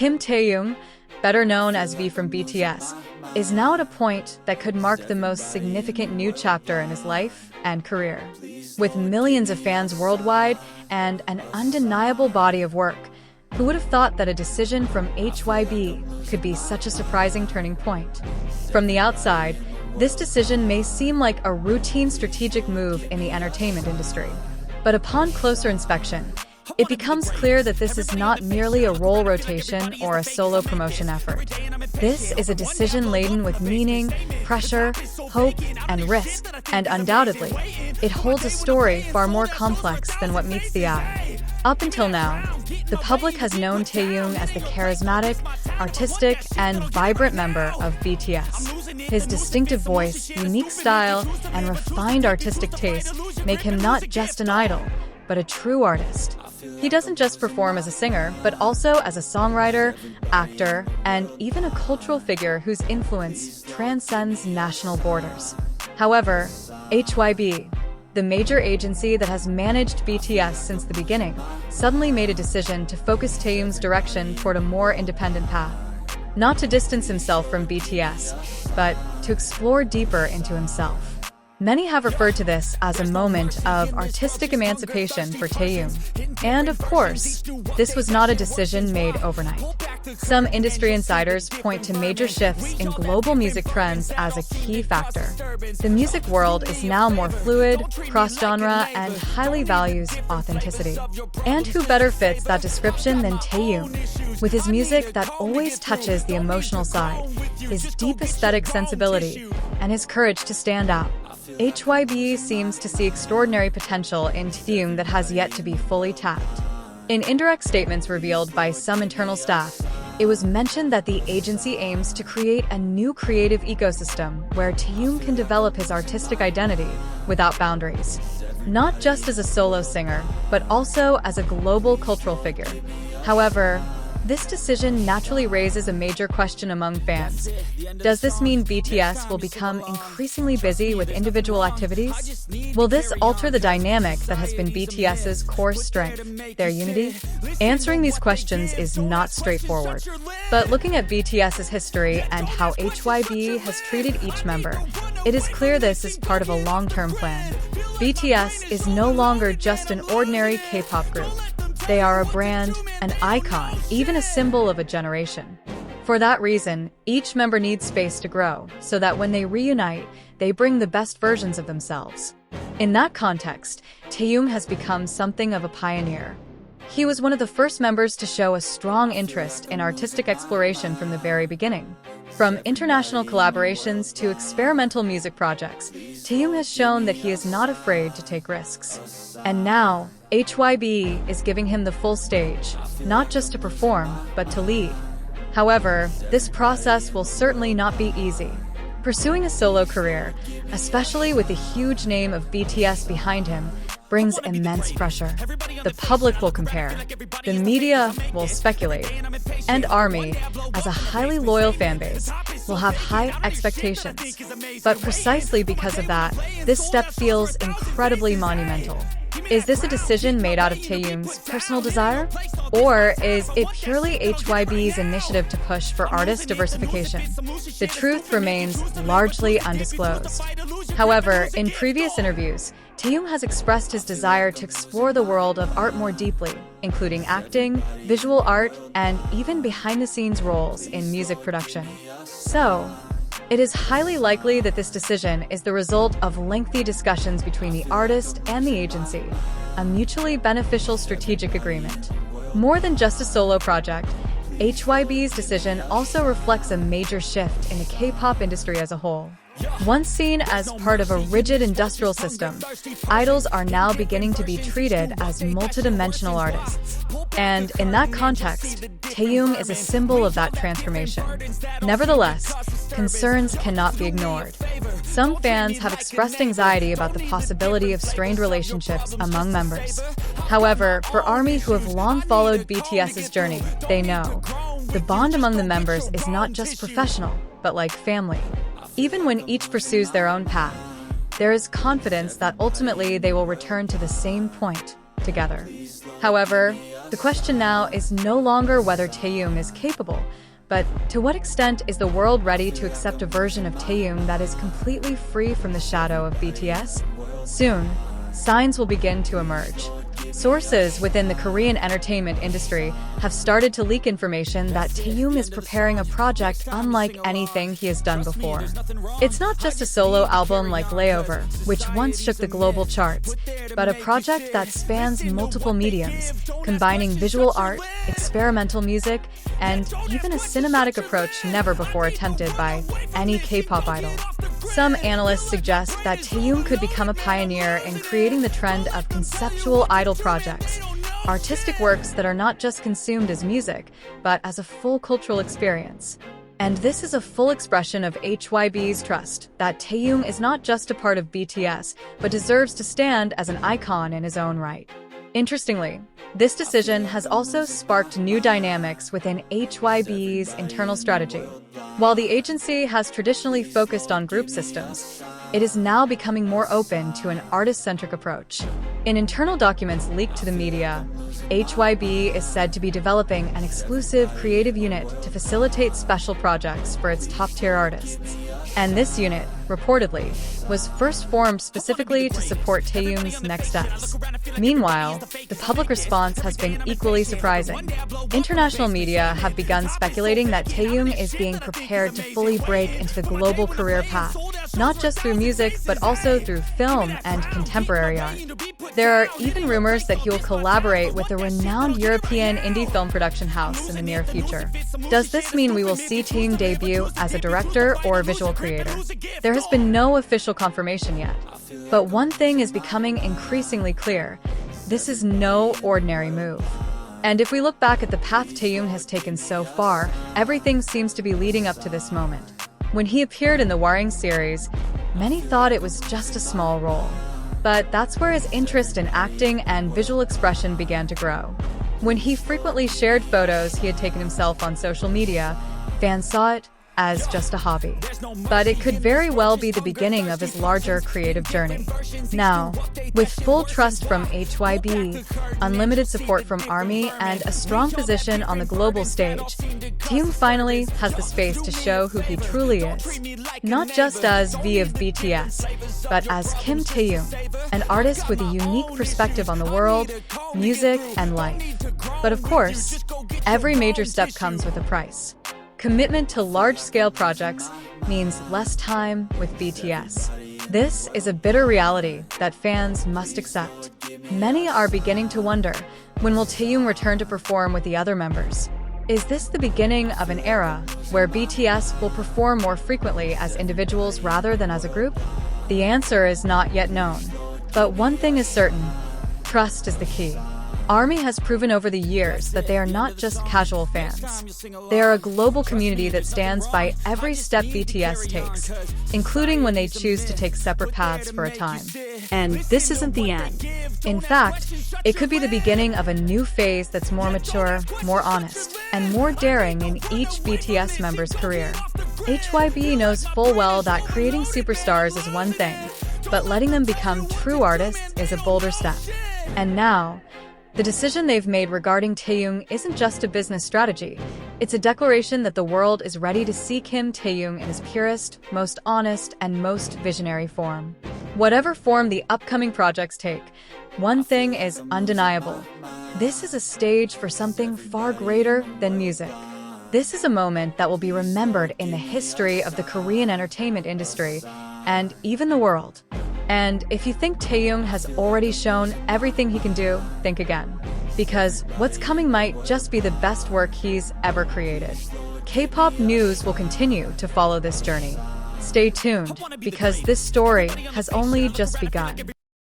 Kim Taehyung, better known as V from BTS, is now at a point that could mark the most significant new chapter in his life and career. With millions of fans worldwide and an undeniable body of work, who would have thought that a decision from HYBE could be such a surprising turning point? From the outside, this decision may seem like a routine strategic move in the entertainment industry. But upon closer inspection, it becomes clear that this is not merely a role rotation or a solo promotion effort. This is a decision laden with meaning, pressure, hope, and risk, and undoubtedly, it holds a story far more complex than what meets the eye. Up until now, the public has known Taehyung as the charismatic, artistic, and vibrant member of BTS. His distinctive voice, unique style, and refined artistic taste make him not just an idol, but a true artist. He doesn't just perform as a singer, but also as a songwriter, actor, and even a cultural figure whose influence transcends national borders. However, HYBE, the major agency that has managed BTS since the beginning, suddenly made a decision to focus Taehyung's direction toward a more independent path. Not to distance himself from BTS, but to explore deeper into himself. Many have referred to this as a moment of artistic emancipation for Taehyung. And of course, this was not a decision made overnight. Some industry insiders point to major shifts in global music trends as a key factor. The music world is now more fluid, cross-genre, and highly values authenticity. And who better fits that description than Taehyung? With his music that always touches the emotional side, his deep aesthetic sensibility, and his courage to stand out. HYBE seems to see extraordinary potential in Taehyung that has yet to be fully tapped. In indirect statements revealed by some internal staff, it was mentioned that the agency aims to create a new creative ecosystem where Taehyung can develop his artistic identity without boundaries. Not just as a solo singer, but also as a global cultural figure. However, this decision naturally raises a major question among fans. Does this mean BTS will become increasingly busy with individual activities? Will this alter the dynamic that has been BTS's core strength, their unity? Answering these questions is not straightforward. But looking at BTS's history and how HYBE has treated each member, it is clear this is part of a long-term plan. BTS is no longer just an ordinary K-pop group. They are a brand, an icon, even a symbol of a generation. For that reason, each member needs space to grow, so that when they reunite, they bring the best versions of themselves. In that context, Taehyung has become something of a pioneer. He was one of the first members to show a strong interest in artistic exploration from the very beginning. From international collaborations to experimental music projects, Taehyung has shown that he is not afraid to take risks. And now, HYBE is giving him the full stage, not just to perform, but to lead. However, this process will certainly not be easy. Pursuing a solo career, especially with the huge name of BTS behind him, brings immense pressure. The public will compare, the media will speculate, and ARMY, as a highly loyal fanbase, will have high expectations. But precisely because of that, this step feels incredibly monumental. Is this a decision made out of Taehyung's personal desire? Or is it purely HYBE's initiative to push for artist diversification? The truth remains largely undisclosed. However, in previous interviews, Taehyung has expressed his desire to explore the world of art more deeply, including acting, visual art, and even behind-the-scenes roles in music production. So, it is highly likely that this decision is the result of lengthy discussions between the artist and the agency, a mutually beneficial strategic agreement. More than just a solo project, HYBE's decision also reflects a major shift in the K-pop industry as a whole. Once seen as part of a rigid industrial system, idols are now beginning to be treated as multidimensional artists. And in that context, Taehyung is a symbol of that transformation. Nevertheless, concerns cannot be ignored. Some fans have expressed anxiety about the possibility of strained relationships among members. However, for ARMY who have long followed BTS's journey, they know the bond among the members is not just professional, but like family. Even when each pursues their own path, there is confidence that ultimately they will return to the same point together. However, The question now is no longer whether Taehyung is capable, but to what extent is the world ready to accept a version of Taehyung that is completely free from the shadow of BTS? Soon, signs will begin to emerge. Sources within the Korean entertainment industry have started to leak information that Taehyung is preparing a project unlike anything he has done before. It's not just a solo album like Layover, which once shook the global charts, but a project that spans multiple mediums, combining visual art, experimental music, and even a cinematic approach never before attempted by any K-pop idol. Some analysts suggest that Taehyung could become a pioneer in creating the trend of conceptual idol projects, artistic works that are not just consumed as music, but as a full cultural experience. And this is a full expression of HYBE's trust that Taehyung is not just a part of BTS, but deserves to stand as an icon in his own right. Interestingly, this decision has also sparked new dynamics within HYBE's internal strategy. While the agency has traditionally focused on group systems, it is now becoming more open to an artist-centric approach. In internal documents leaked to the media, HYBE is said to be developing an exclusive creative unit to facilitate special projects for its top-tier artists. And this unit, reportedly, was first formed specifically to support Taehyung's next steps. Meanwhile, the public response has been equally surprising. International media have begun speculating that Taehyung is being prepared to fully break into the global career path, not just through music, but also through film and contemporary art. There are even rumors that he will collaborate with a renowned European indie film production house in the near future. Does this mean we will see Taehyung debut as a director or a visual creator? There has been no official confirmation yet. But one thing is becoming increasingly clear. This is no ordinary move. And if we look back at the path Taehyung has taken so far, everything seems to be leading up to this moment. When he appeared in the Waranging Series, many thought it was just a small role. But that's where his interest in acting and visual expression began to grow. When he frequently shared photos he had taken himself on social media, fans saw it as just a hobby. But it could very well be the beginning of his larger creative journey. Now, with full trust from HYBE, unlimited support from ARMY, and a strong position on the global stage, Taehyung finally has the space to show who he truly is. Not just as V of BTS, but as Kim Taehyung, an artist with a unique perspective on the world, music, and life. But of course, every major step comes with a price. Commitment to large-scale projects means less time with BTS. This is a bitter reality that fans must accept. Many are beginning to wonder, when will Taehyung return to perform with the other members? Is this the beginning of an era where BTS will perform more frequently as individuals rather than as a group? The answer is not yet known. But one thing is certain: trust is the key. ARMY has proven over the years that they are not just casual fans. They are a global community that stands by every step BTS takes, including when they choose to take separate paths for a time. And this isn't the end. In fact, it could be the beginning of a new phase that's more mature, more honest, and more daring in each BTS member's career. HYBE knows full well that creating superstars is one thing, but letting them become true artists is a bolder step. And now, the decision they've made regarding Taehyung isn't just a business strategy. It's a declaration that the world is ready to see Kim Taehyung in his purest, most honest, and most visionary form. Whatever form the upcoming projects take, one thing is undeniable. This is a stage for something far greater than music. This is a moment that will be remembered in the history of the Korean entertainment industry and even the world. And if you think Taehyung has already shown everything he can do, think again. Because what's coming might just be the best work he's ever created. K-pop news will continue to follow this journey. Stay tuned, because this story has only just begun.